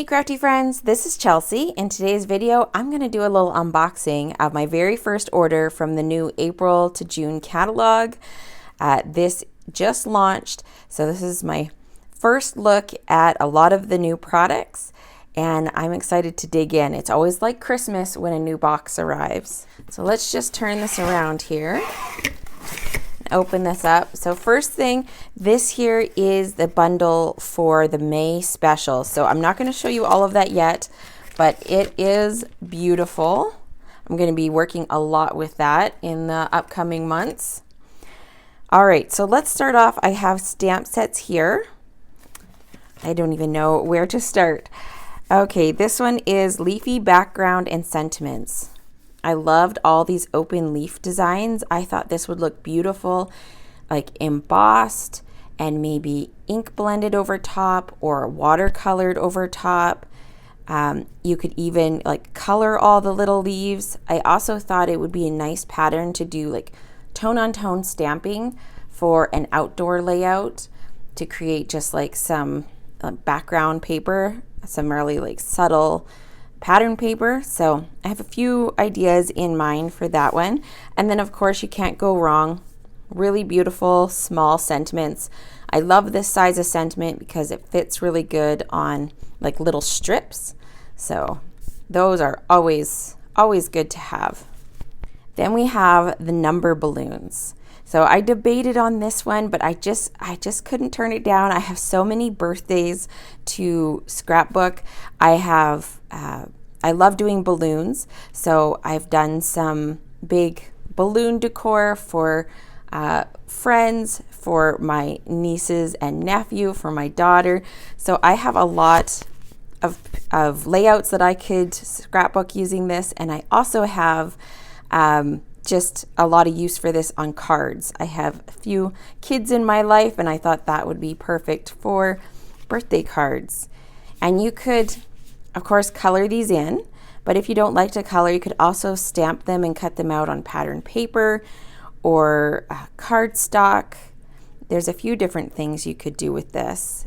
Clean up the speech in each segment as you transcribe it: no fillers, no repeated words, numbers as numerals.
Hey crafty friends, this is Chelsea. In today's video, I'm going to do a little unboxing of my very first order from the new April to June catalog. This just launched, so this is my first look at a lot of the new products, and I'm excited to dig in. It's always like Christmas when a new box arrives. So let's just turn this around here. Open this up. So first thing, this here is the bundle for the May special. So I'm not going to show you all of that yet, but it is beautiful. I'm going to be working a lot with that in the upcoming months. All right, so let's start off. I have stamp sets here. I don't even know where to start. Okay, this one is Leafy Background and Sentiments. I loved all these open leaf designs. I thought this would look beautiful, like embossed and maybe ink blended over top or watercolored over top. You could even like color all the little leaves. I also thought it would be a nice pattern to do like tone on tone stamping for an outdoor layout to create just like some background paper, some really like subtle pattern paper. So I have a few ideas in mind for that one. And then of course you can't go wrong. Really beautiful small sentiments. I love this size of sentiment because it fits really good on like little strips. So those are always good to have. Then we have the number balloons. So I debated on this one, but I just couldn't turn it down. I have so many birthdays to scrapbook. I love doing balloons, so I've done some big balloon decor for friends, for my nieces and nephew, for my daughter. So I have a lot of layouts that I could scrapbook using this, and I also have just a lot of use for this on cards. I have a few kids in my life, and I thought that would be perfect for birthday cards. And you could, of course, color these in, but if you don't like to color, you could also stamp them and cut them out on pattern paper or cardstock. There's a few different things you could do with this.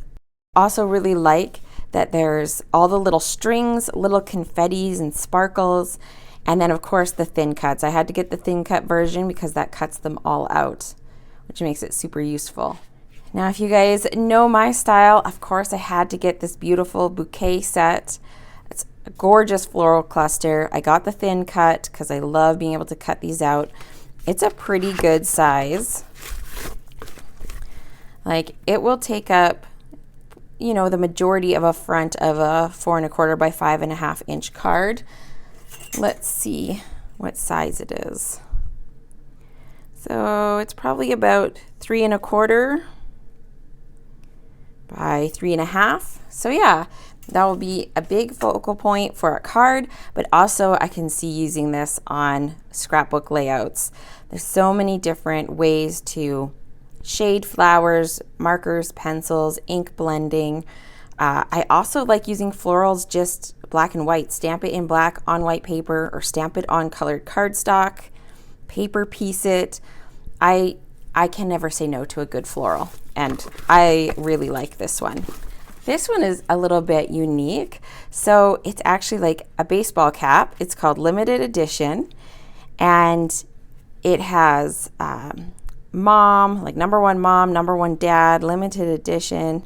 Also really like that there's all the little strings, little confettis and sparkles, and then of course the thin cuts. I had to get the thin cut version because that cuts them all out, which makes it super useful. Now, if you guys know my style, of course I had to get this beautiful bouquet set. It's a gorgeous floral cluster. I got the thin cut because I love being able to cut these out. It's a pretty good size. Like, it will take up, you know, the majority of a front of a 4 1/4 by 5 1/2 inch card. Let's see what size it is. So it's probably about 3 1/4 by 3 1/2. So yeah, that will be a big focal point for a card, but also I can see using this on scrapbook layouts. There's so many different ways to shade flowers, markers, pencils, ink blending. I also like using florals just black and white. Stamp it in black on white paper or stamp it on colored cardstock, paper piece it. I can never say no to a good floral, and I really like this one. This one is a little bit unique. So it's actually like a baseball cap. It's called Limited Edition, and it has mom, like number 1 mom, number 1 dad, limited edition.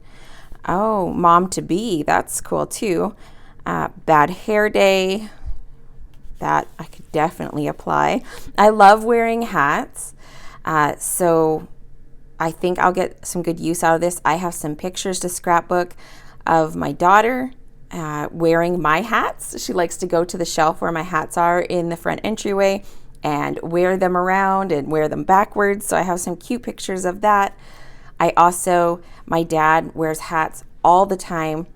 Oh, mom to be, that's cool too. Bad hair day, that I could definitely apply. I love wearing hats. So I think I'll get some good use out of this. I have some pictures to scrapbook of my daughter wearing my hats. She likes to go to the shelf where my hats are in the front entryway and wear them around and wear them backwards. So I have some cute pictures of that. My dad wears hats all the time.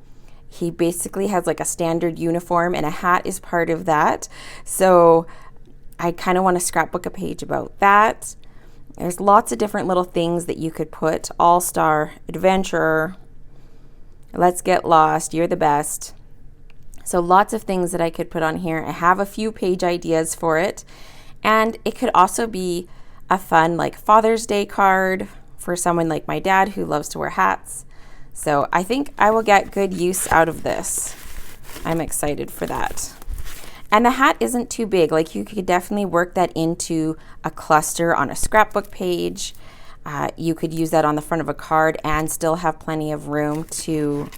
He basically has like a standard uniform, and a hat is part of that. So I kind of want to scrapbook a page about that. There's lots of different little things that you could put. All-star, adventurer, let's get lost, you're the best. So lots of things that I could put on here. I have a few page ideas for it. And it could also be a fun like Father's Day card for someone like my dad who loves to wear hats. So I think I will get good use out of this. I'm excited for that. And the hat isn't too big. Like, you could definitely work that into a cluster on a scrapbook page. You could use that on the front of a card and still have plenty of room to,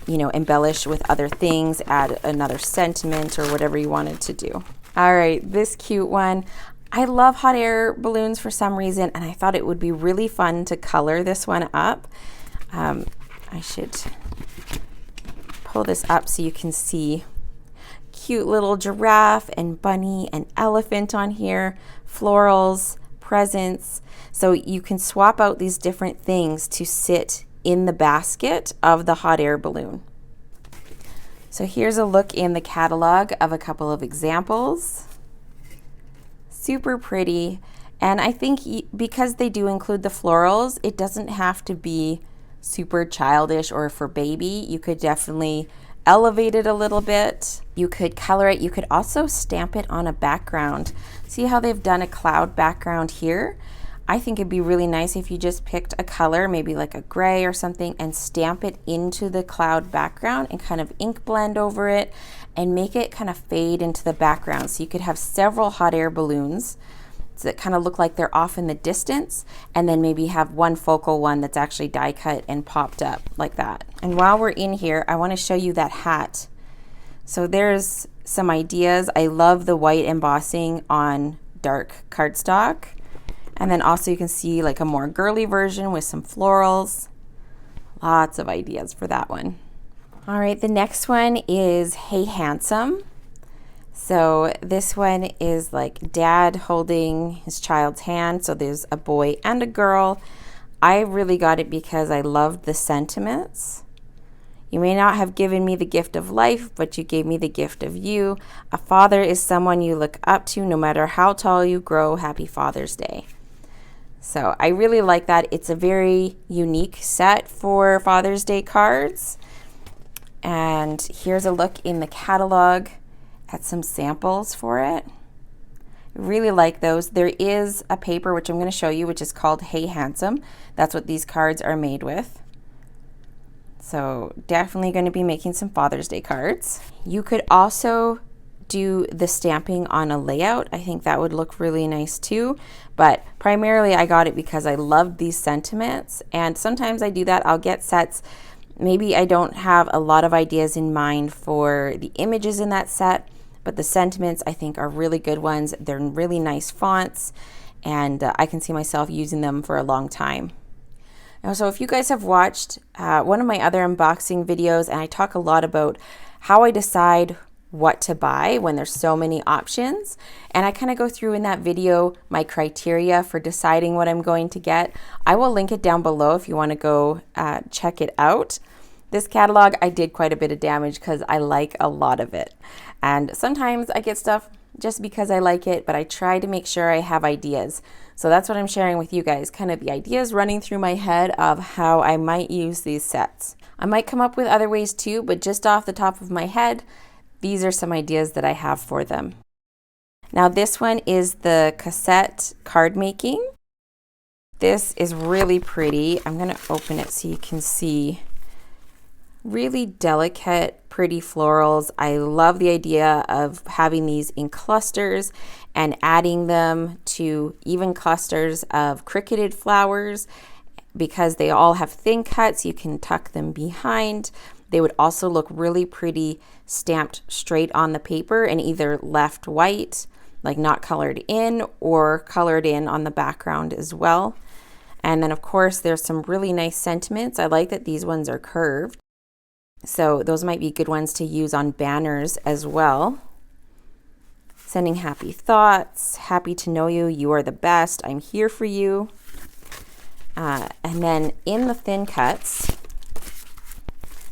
you know, embellish with other things, add another sentiment or whatever you wanted to do. All right, this cute one. I love hot air balloons for some reason, and I thought it would be really fun to color this one up. I should pull this up so you can see. Cute little giraffe and bunny and elephant on here, florals, presents. So you can swap out these different things to sit in the basket of the hot air balloon. So here's a look in the catalog of a couple of examples. Super pretty. And I think because they do include the florals, it doesn't have to be super childish or for baby. You could definitely elevate it a little bit. You could color it. You could also stamp it on a background. See how they've done a cloud background here? I think it'd be really nice if you just picked a color, maybe like a gray or something, and stamp it into the cloud background and kind of ink blend over it and make it kind of fade into the background. So you could have several hot air balloons that kind of look like they're off in the distance, and then maybe have one focal one that's actually die cut and popped up like that. And while we're in here, I want to show you that hat. So there's some ideas. I love the white embossing on dark cardstock. And then also you can see like a more girly version with some florals. Lots of ideas for that one. All right, the next one is Hey Handsome. So this one is like dad holding his child's hand. So there's a boy and a girl. I really got it because I loved the sentiments. You may not have given me the gift of life, but you gave me the gift of you. A father is someone you look up to no matter how tall you grow. Happy Father's Day. So I really like that. It's a very unique set for Father's Day cards. And here's a look in the catalog at some samples for it. I really like those. There is a paper which I'm going to show you, which is called Hey Handsome. That's what these cards are made with. So definitely going to be making some Father's Day cards. You could also do the stamping on a layout. I think that would look really nice too, but primarily I got it because I loved these sentiments, and sometimes I do that. I'll get sets, maybe I don't have a lot of ideas in mind for the images in that set, but the sentiments I think are really good ones. They're really nice fonts, and I can see myself using them for a long time. So if you guys have watched one of my other unboxing videos, and I talk a lot about how I decide what to buy when there's so many options, and I kind of go through in that video my criteria for deciding what I'm going to get. I will link it down below if you want to go check it out. This catalog, I did quite a bit of damage because I like a lot of it, and sometimes I get stuff just because I like it, but I try to make sure I have ideas. So that's what I'm sharing with you guys, kind of the ideas running through my head of how I might use these sets. I might come up with other ways too, but just off the top of my head, these are some ideas that I have for them. Now this one is the Cassette Cardmaking. This is really pretty. I'm going to open it so you can see. Really delicate, pretty florals. I love the idea of having these in clusters and adding them to even clusters of cricketed flowers because they all have thin cuts. You can tuck them behind. They would also look really pretty stamped straight on the paper and either left white, like not colored in, or colored in on the background as well. And then of course there's some really nice sentiments. I like that these ones are curved. So those might be good ones to use on banners as well. Sending happy thoughts, happy to know you, you are the best, I'm here for you. And then in the thin cuts,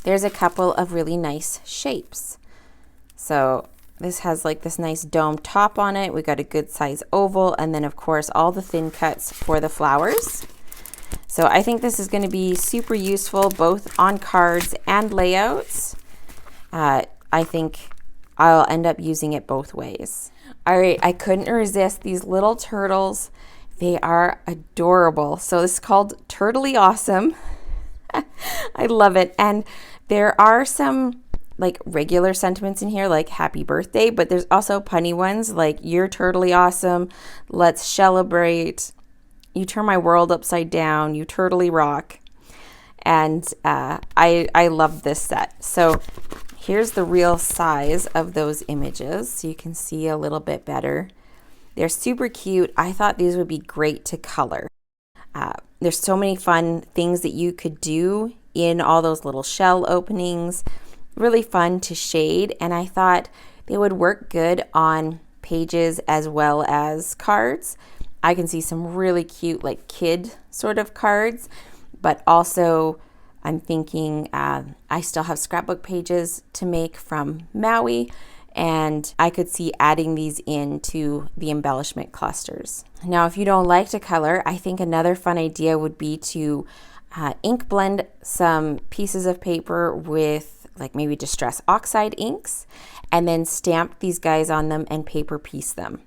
there's a couple of really nice shapes. So this has like this nice dome top on it. We got a good size oval, and then of course all the thin cuts for the flowers. So I think this is going to be super useful both on cards and layouts. I think I'll end up using it both ways. All right, I couldn't resist these little turtles. They are adorable. So this is called Turtley Awesome. I love it. And there are some like regular sentiments in here, like happy birthday, but there's also punny ones like you're totally awesome, let's celebrate, you turn my world upside down, you totally rock. And I love this set. So here's the real size of those images, so you can see a little bit better. They're super cute. I thought these would be great to color. There's so many fun things that you could do in all those little shell openings. Really fun to shade, and I thought they would work good on pages as well as cards. I can see some really cute like kid sort of cards, but also I'm thinking I still have scrapbook pages to make from Maui, and I could see adding these into the embellishment clusters. Now, if you don't like to color, I think another fun idea would be to ink blend some pieces of paper with like maybe Distress Oxide inks, and then stamp these guys on them and paper piece them.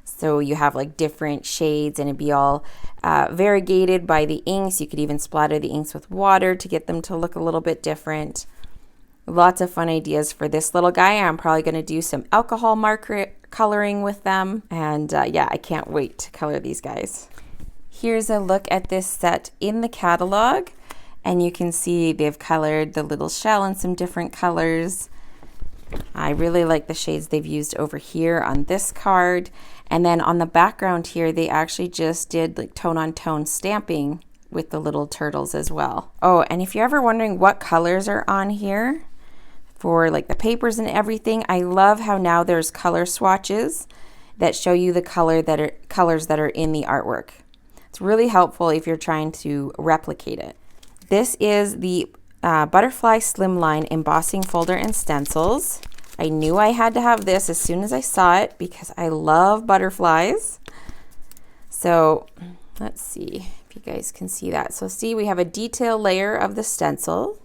So you have like different shades, and it'd be all variegated by the inks. You could even splatter the inks with water to get them to look a little bit different. Lots of fun ideas for this little guy. I'm probably going to do some alcohol marker coloring with them. And yeah, I can't wait to color these guys. Here's a look at this set in the catalog. And you can see they've colored the little shell in some different colors. I really like the shades they've used over here on this card. And then on the background here, they actually just did like tone-on-tone stamping with the little turtles as well. Oh, and if you're ever wondering what colors are on here for like the papers and everything, I love how now there's color swatches that show you the colors that are in the artwork. It's really helpful if you're trying to replicate it. This is the Butterfly Slimline embossing folder and stencils. I knew I had to have this as soon as I saw it because I love butterflies. So let's see if you guys can see that. So see, we have a detail layer of the stencil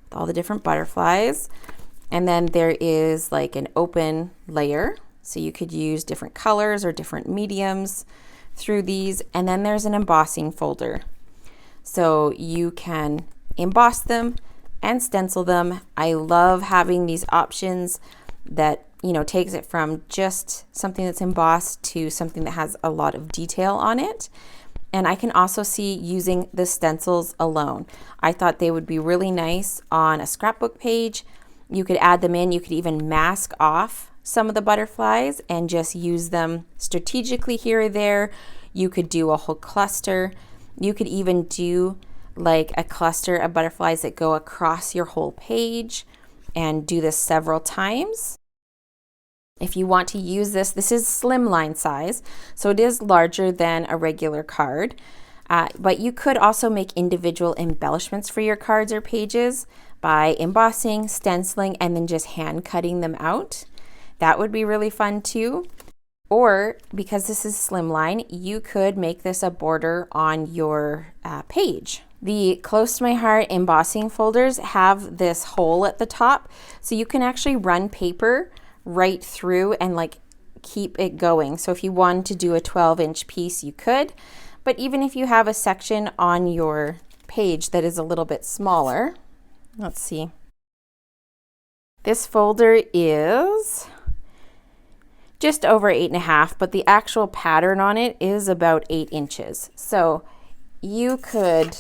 with all the different butterflies. And then there is like an open layer. So you could use different colors or different mediums through these. And then there's an embossing folder. So you can emboss them and stencil them. I love having these options that, you know, takes it from just something that's embossed to something that has a lot of detail on it. And I can also see using the stencils alone. I thought they would be really nice on a scrapbook page. You could add them in. You could even mask off some of the butterflies and just use them strategically here or there. You could do a whole cluster. You could even do like a cluster of butterflies that go across your whole page and do this several times. If you want to use this, this is slimline size, so it is larger than a regular card, but you could also make individual embellishments for your cards or pages by embossing, stenciling, and then just hand cutting them out. That would be really fun too. Or because this is slimline, you could make this a border on your page. The Close to My Heart embossing folders have this hole at the top, so you can actually run paper right through and like keep it going. So if you wanted to do a 12-inch piece, you could, but even if you have a section on your page that is a little bit smaller, let's see. This folder is just over 8.5, but the actual pattern on it is about 8 inches. So you could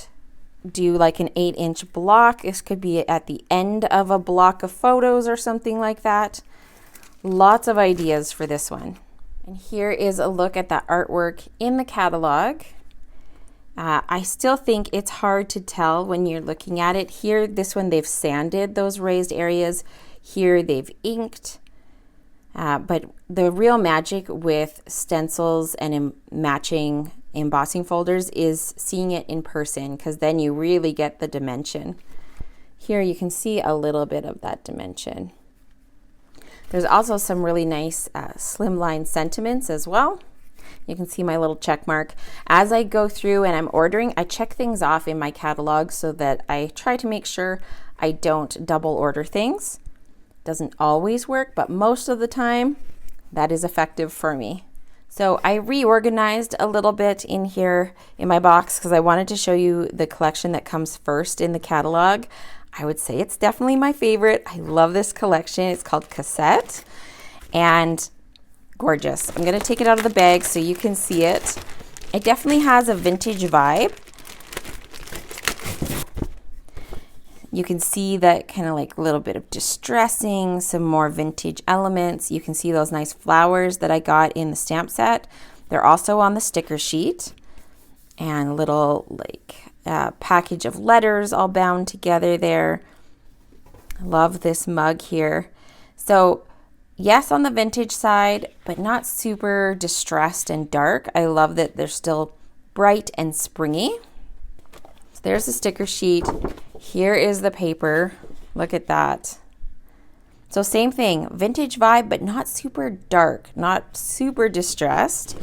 do like an 8-inch block. This could be at the end of a block of photos or something like that. Lots of ideas for this one. And here is a look at the artwork in the catalog. I still think it's hard to tell when you're looking at it. Here, this one, they've sanded those raised areas. Here, they've inked. But the real magic with stencils and matching embossing folders is seeing it in person, because then you really get the dimension. Here you can see a little bit of that dimension. There's also some really nice slimline sentiments as well. You can see my little check mark. As I go through and I'm ordering, I check things off in my catalog so that I try to make sure I don't double order things. Doesn't always work, but most of the time that is effective for me. So I reorganized a little bit in here in my box because I wanted to show you the collection that comes first in the catalog. I would say it's definitely my favorite. I love this collection. It's called Cassette, and gorgeous. I'm gonna take it out of the bag so you can see it. It definitely has a vintage vibe. You can see that kind of like a little bit of distressing, some more vintage elements. You can see those nice flowers that I got in the stamp set. They're also on the sticker sheet, and a little like package of letters all bound together there. I love this mug here. So yes, on the vintage side, but not super distressed and dark. I love that they're still bright and springy. So there's the sticker sheet. Here is the paper. Look at that. So same thing, vintage vibe, but not super dark, not super distressed.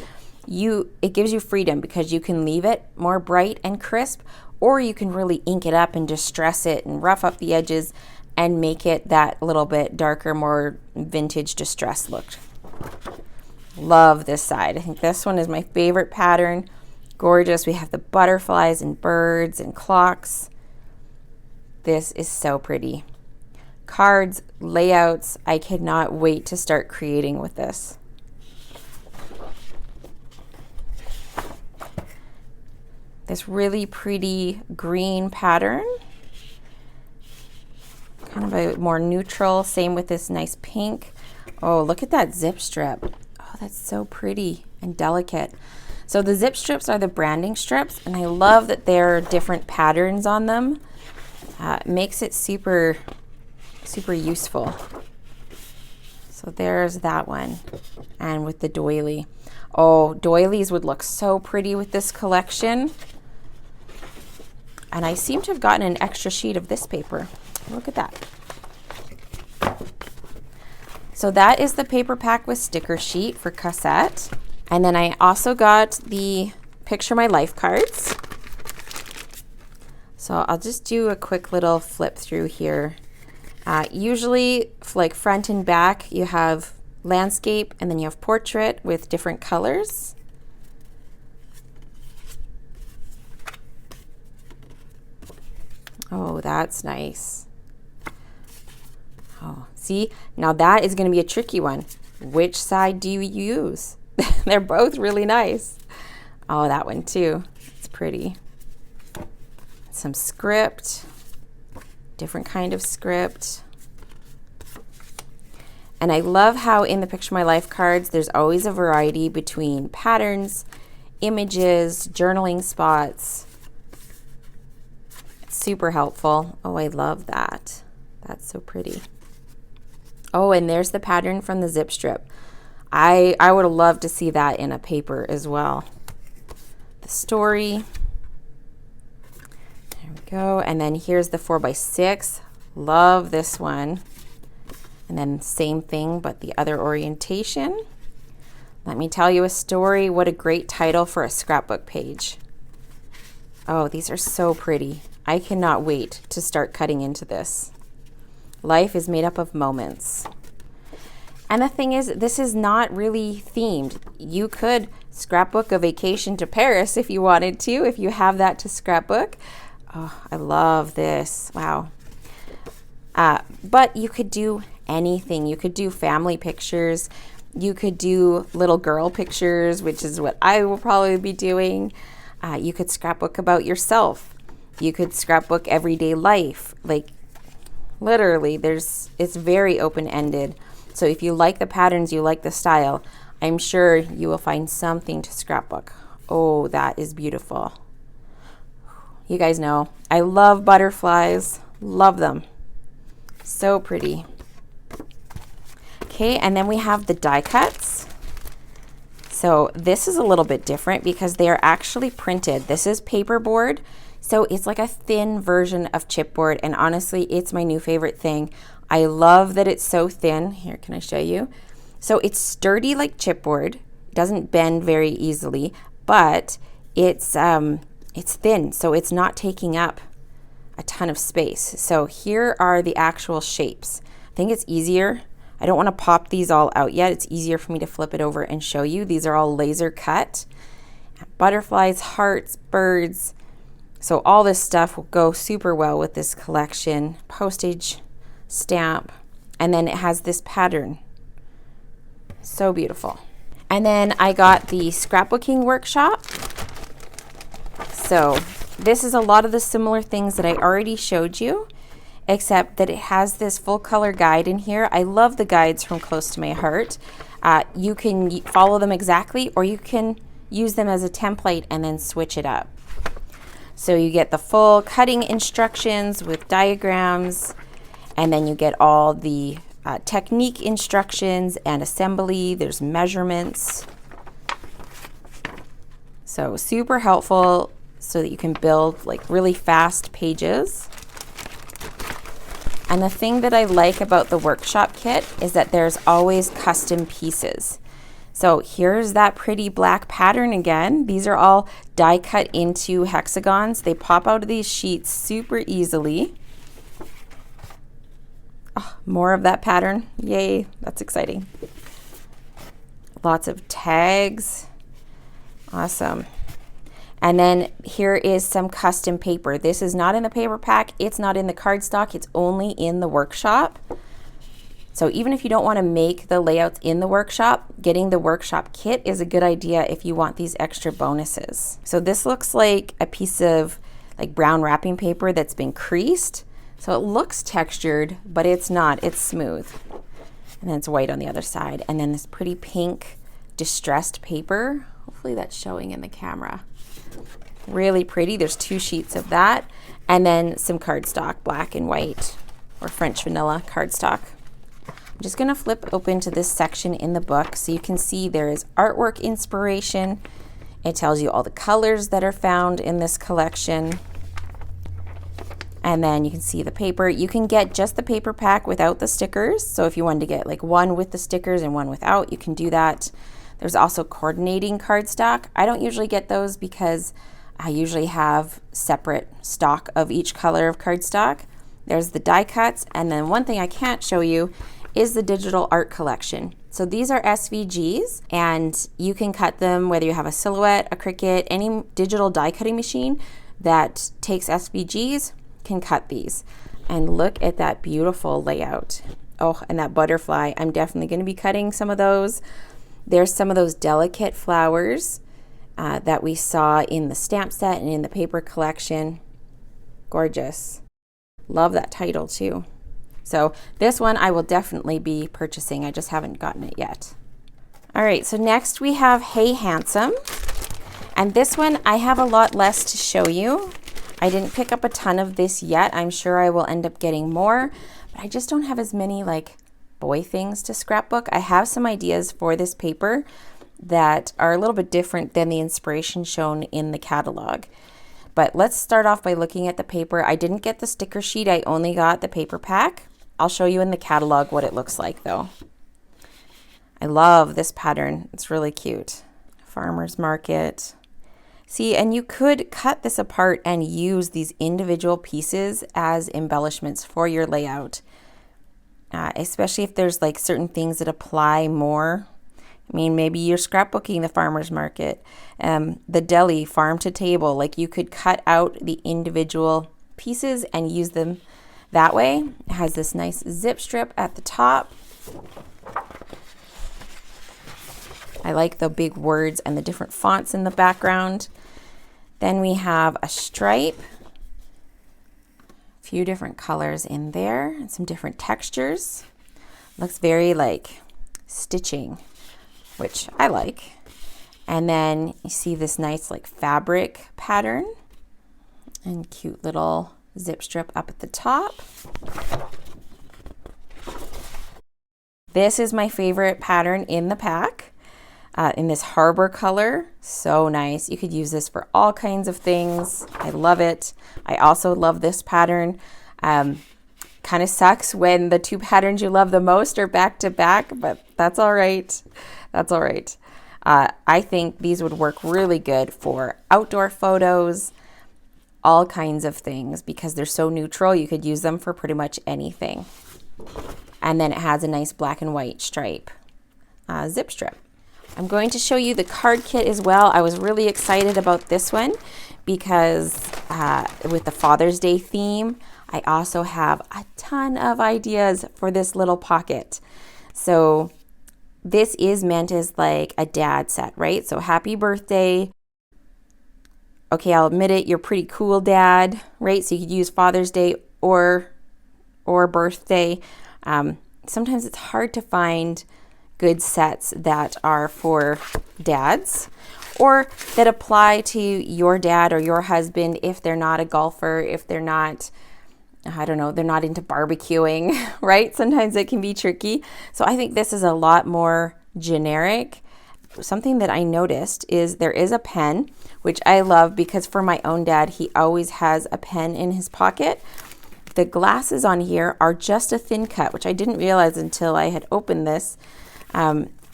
It gives you freedom because you can leave it more bright and crisp, or you can really ink it up and distress it and rough up the edges and make it that little bit darker, more vintage distressed look. Love this side. I think this one is my favorite pattern. Gorgeous. We have the butterflies and birds and clocks. This is so pretty. Cards, layouts, I cannot wait to start creating with this. This really pretty green pattern. Kind of a more neutral, same with this nice pink. Oh, look at that zip strip. Oh, that's so pretty and delicate. So the zip strips are the branding strips, and I love that there are different patterns on them. It makes it super useful. So there's that one, and with the doily. Oh, doilies would look so pretty with this collection. And I seem to have gotten an extra sheet of this paper. Look at that. So that is the paper pack with sticker sheet for Cosette. And then I also got the Picture My Life cards. So I'll just do a quick little flip through here. Usually, like front and back, you have landscape and then you have portrait with different colors. Oh, that's nice. Oh, see, now that is going to be a tricky one. Which side do you use? They're both really nice. Oh, that one too. It's pretty. Some script, different kind of script. And I love how in the Picture My Life cards, there's always a variety between patterns, images, journaling spots. It's super helpful. Oh, I love that. That's so pretty. Oh, and there's the pattern from the zip strip. I would have loved to see that in a paper as well. The story. There we go. And then here's the 4x6. Love this one. And then same thing, but the other orientation. Let me tell you a story. What a great title for a scrapbook page. Oh, these are so pretty. I cannot wait to start cutting into this. Life is made up of moments. And the thing is, this is not really themed. You could scrapbook a vacation to Paris if you wanted to, if you have that to scrapbook. Oh, I love this. Wow. But you could do anything. You could do family pictures. You could do little girl pictures, which is what I will probably be doing. You could scrapbook about yourself. You could scrapbook everyday life. Like literally, it's very open-ended. So if you like the patterns, you like the style, I'm sure you will find something to scrapbook. Oh, that is beautiful. You guys know, I love butterflies. Love them. So pretty. Okay, and then we have the die cuts. So this is a little bit different because they are actually printed. This is paperboard, so it's like a thin version of chipboard, and honestly, it's my new favorite thing. I love that it's so thin. Here, can I show you? So it's sturdy like chipboard, doesn't bend very easily, but it's thin, so it's not taking up a ton of space. So here are the actual shapes. I think it's easier. I don't want to pop these all out yet. It's easier for me to flip it over and show you. These are all laser cut. Butterflies, hearts, birds. So all this stuff will go super well with this collection. Postage stamp, and then it has this pattern. So beautiful. And then I got the scrapbooking workshop. So this is a lot of the similar things that I already showed you, except that it has this full color guide in here. I love the guides from Close to My Heart. You can follow them exactly, or you can use them as a template and then switch it up. So you get the full cutting instructions with diagrams, and then you get all the technique instructions and assembly. There's measurements. So super helpful so that you can build like really fast pages. And the thing that I like about the workshop kit is that there's always custom pieces. So here's that pretty black pattern again. These are all die cut into hexagons. They pop out of these sheets super easily. Oh, more of that pattern. Yay, that's exciting. Lots of tags. Awesome. And then here is some custom paper. This is not in the paper pack. It's not in the cardstock. It's only in the workshop. So even if you don't want to make the layouts in the workshop, getting the workshop kit is a good idea if you want these extra bonuses. So this looks like a piece of like brown wrapping paper that's been creased. So it looks textured, but it's not. It's smooth. And then it's white on the other side. And then this pretty pink distressed paper. Hopefully that's showing in the camera. Really pretty. There's 2 sheets of that. And then some cardstock, black and white, or French vanilla cardstock. I'm just going to flip open to this section in the book so you can see there is artwork inspiration. It tells you all the colors that are found in this collection. And then you can see the paper. You can get just the paper pack without the stickers. So if you wanted to get like one with the stickers and one without, you can do that. There's also coordinating cardstock. I don't usually get those because I usually have separate stock of each color of cardstock. There's the die cuts, and then one thing I can't show you is the digital art collection. So these are SVGs, and you can cut them whether you have a Silhouette, a Cricut, any digital die cutting machine that takes SVGs can cut these. And look at that beautiful layout. Oh, and that butterfly. I'm definitely going to be cutting some of those. There's some of those delicate flowers that we saw in the stamp set and in the paper collection. Gorgeous. Love that title too. So this one I will definitely be purchasing. I just haven't gotten it yet. All right, so next we have Hey Handsome. And this one I have a lot less to show you. I didn't pick up a ton of this yet. I'm sure I will end up getting more, but I just don't have as many like boy things to scrapbook. I have some ideas for this paper that are a little bit different than the inspiration shown in the catalog. But let's start off by looking at the paper. I didn't get the sticker sheet. I only got the paper pack. I'll show you in the catalog what it looks like though. I love this pattern. It's really cute. Farmer's Market. See, and you could cut this apart and use these individual pieces as embellishments for your layout. Especially if there's like certain things that apply more. I mean, maybe you're scrapbooking the farmer's market, the deli, farm to table. Like you could cut out the individual pieces and use them that way. It has this nice zip strip at the top. I like the big words and the different fonts in the background. Then we have a stripe. Few different colors in there and some different textures. Looks very like stitching, which I like. And then you see this nice like fabric pattern and cute little zip strip up at the top. This is my favorite pattern in the pack. In this harbor color, so nice. You could use this for all kinds of things. I love it. I also love this pattern. Kind of sucks when the 2 patterns you love the most are back to back, but that's all right. That's all right. I think these would work really good for outdoor photos, all kinds of things, because they're so neutral. You could use them for pretty much anything. And then it has a nice black and white stripe zip strip. I'm going to show you the card kit as well. I was really excited about this one because with the Father's Day theme, I also have a ton of ideas for this little pocket. So this is meant as like a dad set, right? So happy birthday. Okay, I'll admit it, you're pretty cool dad, right? So you could use Father's Day or birthday. Sometimes it's hard to find good sets that are for dads or that apply to your dad or your husband if they're not a golfer, if they're not, I don't know, they're not into barbecuing, right? Sometimes it can be tricky. So I think this is a lot more generic. Something that I noticed is there is a pen, which I love because for my own dad, he always has a pen in his pocket. The glasses on here are just a thin cut, which I didn't realize until I had opened this.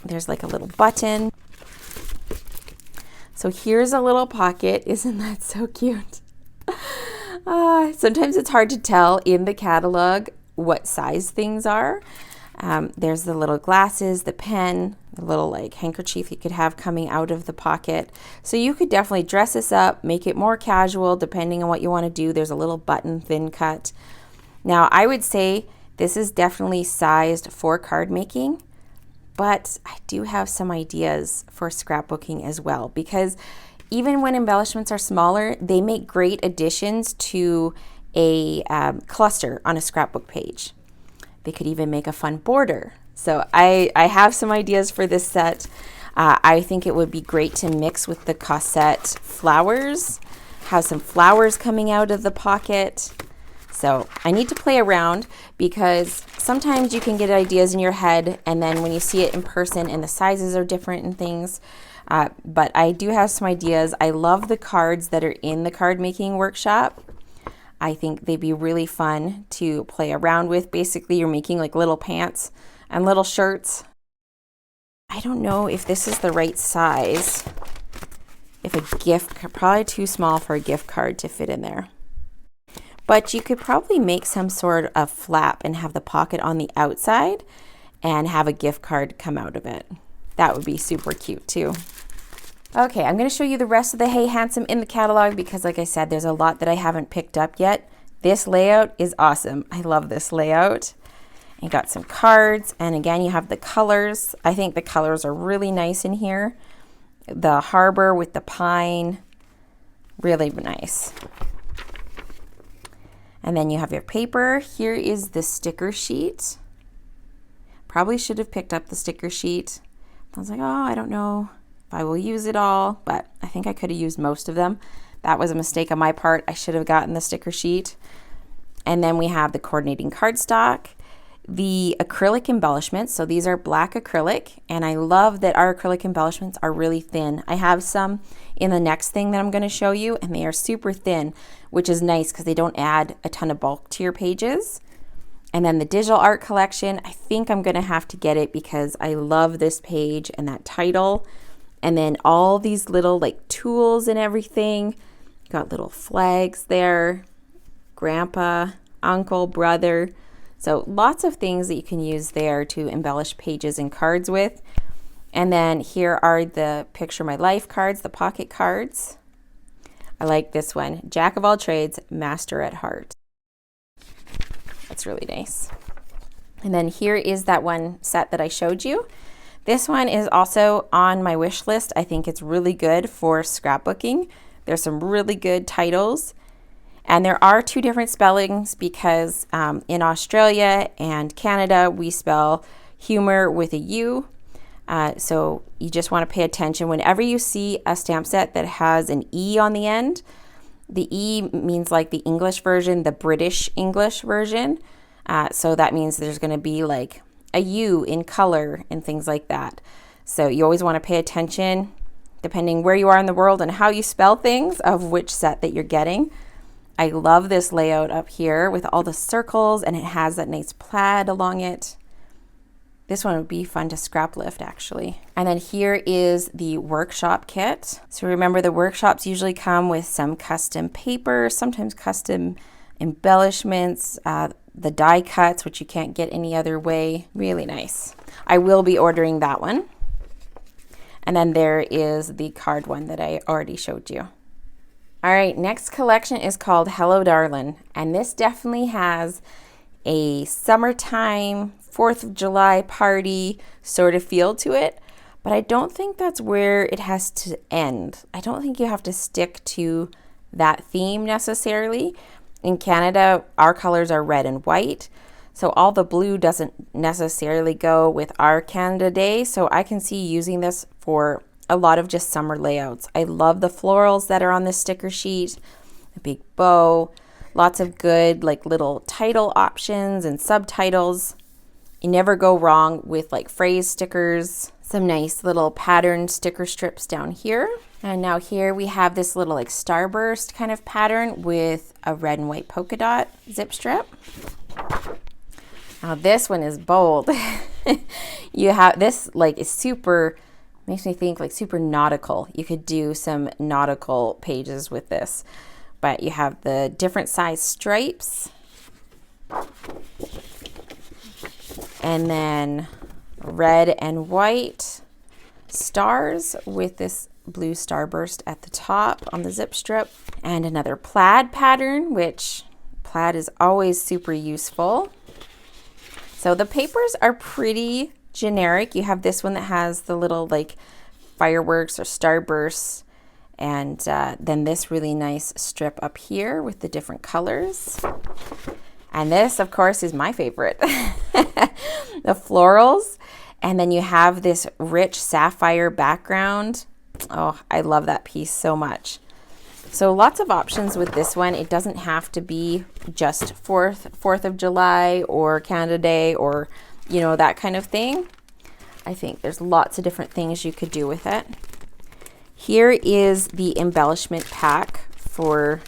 There's like a little button. So here's a little pocket. Isn't that so cute? Sometimes it's hard to tell in the catalog what size things are. There's the little glasses, the pen, the little like handkerchief you could have coming out of the pocket. So you could definitely dress this up, make it more casual depending on what you want to do. There's a little button thin cut. Now I would say this is definitely sized for card making, but I do have some ideas for scrapbooking as well, because even when embellishments are smaller, they make great additions to a cluster on a scrapbook page. They could even make a fun border. So I have some ideas for this set. I think it would be great to mix with the Cosette flowers, have some flowers coming out of the pocket. So I need to play around because sometimes you can get ideas in your head and then when you see it in person and the sizes are different and things. But I do have some ideas. I love the cards that are in the card making workshop. I think they'd be really fun to play around with. Basically, you're making like little pants and little shirts. I don't know if this is the right size. If a gift, probably too small for a gift card to fit in there. But you could probably make some sort of flap and have the pocket on the outside and have a gift card come out of it. That would be super cute too. Okay, I'm going to show you the rest of the Hey Handsome in the catalog because like I said, there's a lot that I haven't picked up yet. This layout is awesome. I love this layout. You got some cards, and again, you have the colors. I think the colors are really nice in here. The harbor with the pine, really nice. And then you have your paper. Here is the sticker sheet. Probably should have picked up the sticker sheet. I was like, oh, I don't know if I will use it all, but I think I could have used most of them. That was a mistake on my part. I should have gotten the sticker sheet. And then we have the coordinating cardstock, the acrylic embellishments. So these are black acrylic, and I love that our acrylic embellishments are really thin. I have some in the next thing that I'm going to show you, and they are super thin, which is nice because they don't add a ton of bulk to your pages. And then the digital art collection, I think I'm going to have to get it because I love this page and that title. And then all these little like tools and everything. Got little flags there, grandpa, uncle, brother. So lots of things that you can use there to embellish pages and cards with. And then here are the Picture My Life cards, the pocket cards. I like this one, Jack of all trades, master at heart. That's really nice. And then here is that one set that I showed you. This one is also on my wish list. I think it's really good for scrapbooking. There's some really good titles. And there are two different spellings because in Australia and Canada, we spell humor with a U. So you just want to pay attention. Whenever you see a stamp set that has an E on the end, the E means like the English version, the British English version. So that means there's going to be like a U in color and things like that. So you always want to pay attention depending where you are in the world and how you spell things of which set that you're getting. I love this layout up here with all the circles, and it has that nice plaid along it. This one would be fun to scrap lift actually. And then here is the workshop kit. So remember, the workshops usually come with some custom paper, sometimes custom embellishments, the die cuts, which you can't get any other way. Really nice. I will be ordering that one. And then there is the card one that I already showed you. All right, next collection is called Hello Darlin, and this definitely has a summertime, 4th of July party sort of feel to it, but I don't think that's where it has to end. I don't think you have to stick to that theme necessarily. In Canada, our colors are red and white, so all the blue doesn't necessarily go with our Canada Day, so I can see using this for a lot of just summer layouts. I love the florals that are on this sticker sheet, the big bow, lots of good like little title options and subtitles. You never go wrong with like phrase stickers, some nice little pattern sticker strips down here. And now here we have this little like starburst kind of pattern with a red and white polka dot zip strip. Now this one is bold. You have this like is super, makes me think like super nautical. You could do some nautical pages with this, but you have the different size stripes and then red and white stars with this blue starburst at the top on the zip strip, and another plaid pattern, which plaid is always super useful. So the papers are pretty generic. You have this one that has the little like fireworks or starbursts, and then this really nice strip up here with the different colors. And this, of course, is my favorite. The florals. And then you have this rich sapphire background. Oh, I love that piece so much. So lots of options with this one. It doesn't have to be just 4th of July or Canada Day or, you know, that kind of thing. I think there's lots of different things you could do with it. Here is the embellishment pack for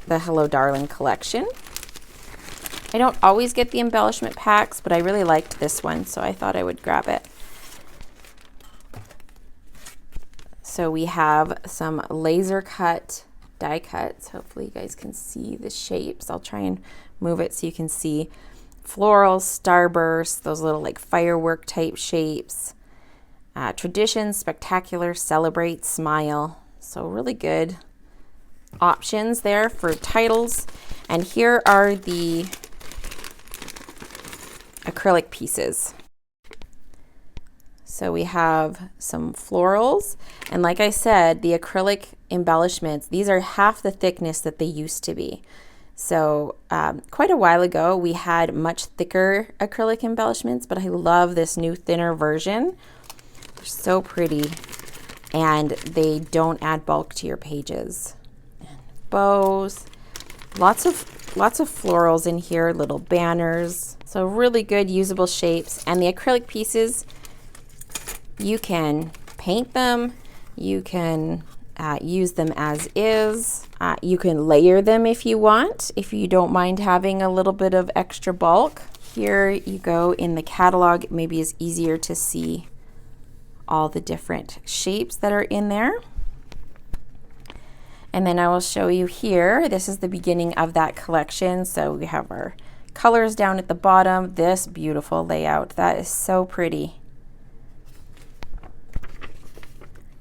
the Hello Darlin collection. I don't always get the embellishment packs, but I really liked this one, so I thought I would grab it. So we have some laser cut die cuts. Hopefully you guys can see the shapes. I'll try and move it so you can see florals, starbursts, those little like firework type shapes. Tradition, spectacular, celebrate, smile. So really good options there for titles. And here are the acrylic pieces. So we have some florals, and like I said, the acrylic embellishments, these are half the thickness that they used to be. So quite a while ago we had much thicker acrylic embellishments, but I love this new thinner version. They're so pretty, and they don't add bulk to your pages. And bows, lots of florals in here, little banners. So really good usable shapes. And the acrylic pieces, you can paint them, you can use them as is, you can layer them if you want, if you don't mind having a little bit of extra bulk. Here you go in the catalog, it maybe is easier to see all the different shapes that are in there. And then I will show you here, this is the beginning of that collection. So we have our colors down at the bottom, this beautiful layout, that is so pretty.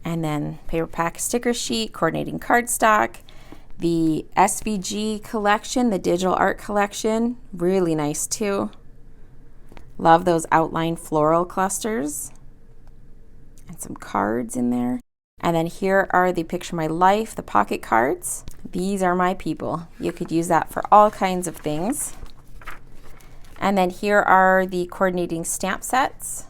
And then paper pack sticker sheet, coordinating cardstock, the SVG collection, the digital art collection, really nice too. Love those outline floral clusters and some cards in there. And then here are the Picture My Life, the pocket cards. These are my people. You could use that for all kinds of things. And then here are the coordinating stamp sets.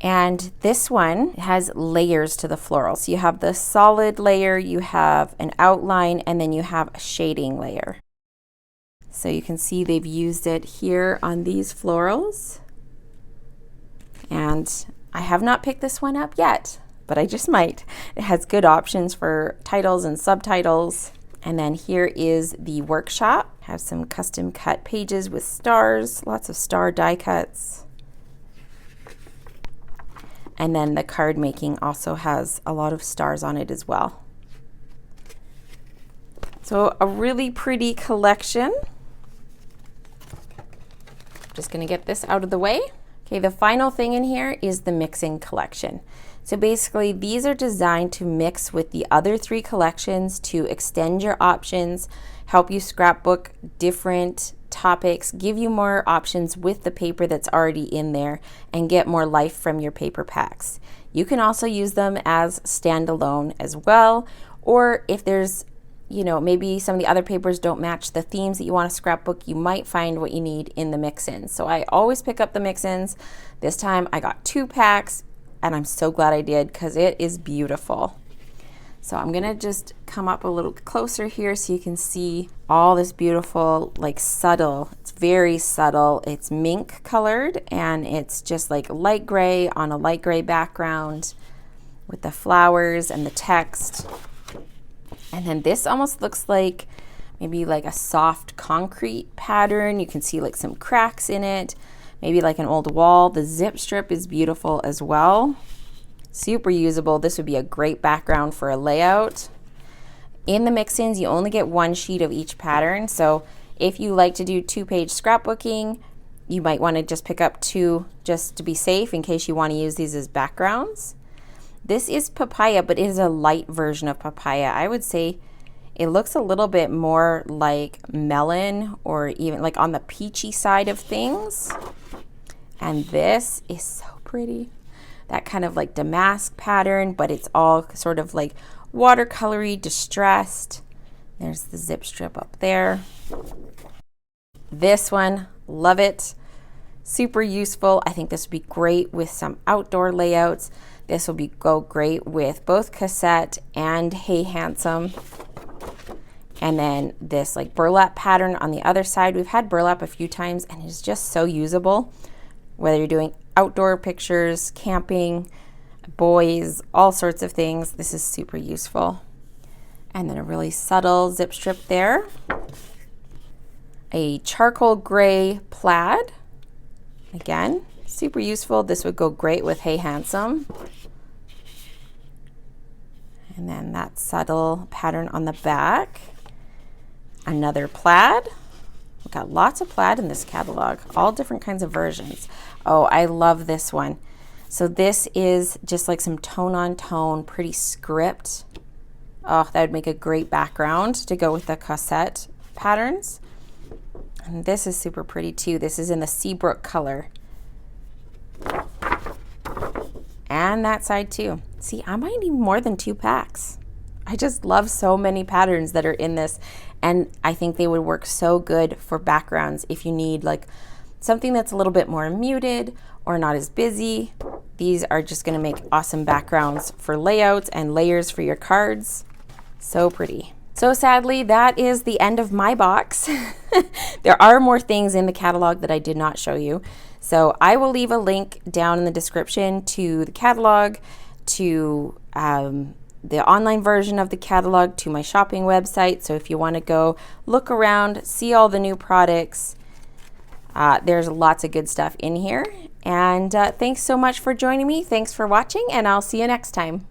And this one has layers to the floral. So you have the solid layer, you have an outline, and then you have a shading layer. So you can see they've used it here on these florals. And I have not picked this one up yet, but I just might. It has good options for titles and subtitles. And then here is the workshop. Have some custom cut pages with stars, lots of star die cuts. And then the card making also has a lot of stars on it as well. So a really pretty collection. Just gonna get this out of the way. Okay, the final thing in here is the Mixin Collection. So basically these are designed to mix with the other 3 collections to extend your options, help you scrapbook different topics, give you more options with the paper that's already in there, and get more life from your paper packs. You can also use them as standalone as well, or if there's, you know, maybe some of the other papers don't match the themes that you want to scrapbook, you might find what you need in the mix-ins. So I always pick up the mix-ins. This time I got 2 packs, and I'm so glad I did because it is beautiful. So I'm gonna just come up a little closer here so you can see all this beautiful, like subtle, it's very subtle. It's mink colored, and it's just like light gray on a light gray background with the flowers and the text. And then this almost looks like maybe like a soft concrete pattern. You can see like some cracks in it, maybe like an old wall. The zip strip is beautiful as well. Super usable. This would be a great background for a layout. In the mix-ins, you only get 1 sheet of each pattern. So if you like to do 2-page scrapbooking, you might want to just pick up 2 just to be safe in case you want to use these as backgrounds. This is papaya, but it is a light version of papaya. I would say it looks a little bit more like melon, or even like on the peachy side of things. And this is so pretty. That kind of like damask pattern, but it's all sort of like watercolory, distressed. There's the zip strip up there. This one, love it. Super useful. I think this would be great with some outdoor layouts. This will go great with both Cassette and Hey Handsome. And then this like burlap pattern on the other side. We've had burlap a few times and it's just so usable. Whether you're doing outdoor pictures, camping, boys, all sorts of things, this is super useful. And then a really subtle zip strip there. A charcoal gray plaid. Again, super useful. This would go great with Hey Handsome. And then that subtle pattern on the back. Another plaid. We've got lots of plaid in this catalog, all different kinds of versions. Oh, I love this one. So this is just like some tone on tone, pretty script. Oh, that would make a great background to go with the Cosette patterns. And this is super pretty too. This is in the Seabrook color. And that side too. See, I might need more than 2 packs. I just love so many patterns that are in this, and I think they would work so good for backgrounds if you need like something that's a little bit more muted or not as busy. These are just going to make awesome backgrounds for layouts and layers for your cards. So pretty. So sadly, that is the end of my box. There are more things in the catalog that I did not show you. So I will leave a link down in the description to the catalog, to the online version of the catalog, to my shopping website. So if you want to go look around, see all the new products, there's lots of good stuff in here. And thanks so much for joining me. Thanks for watching, and I'll see you next time.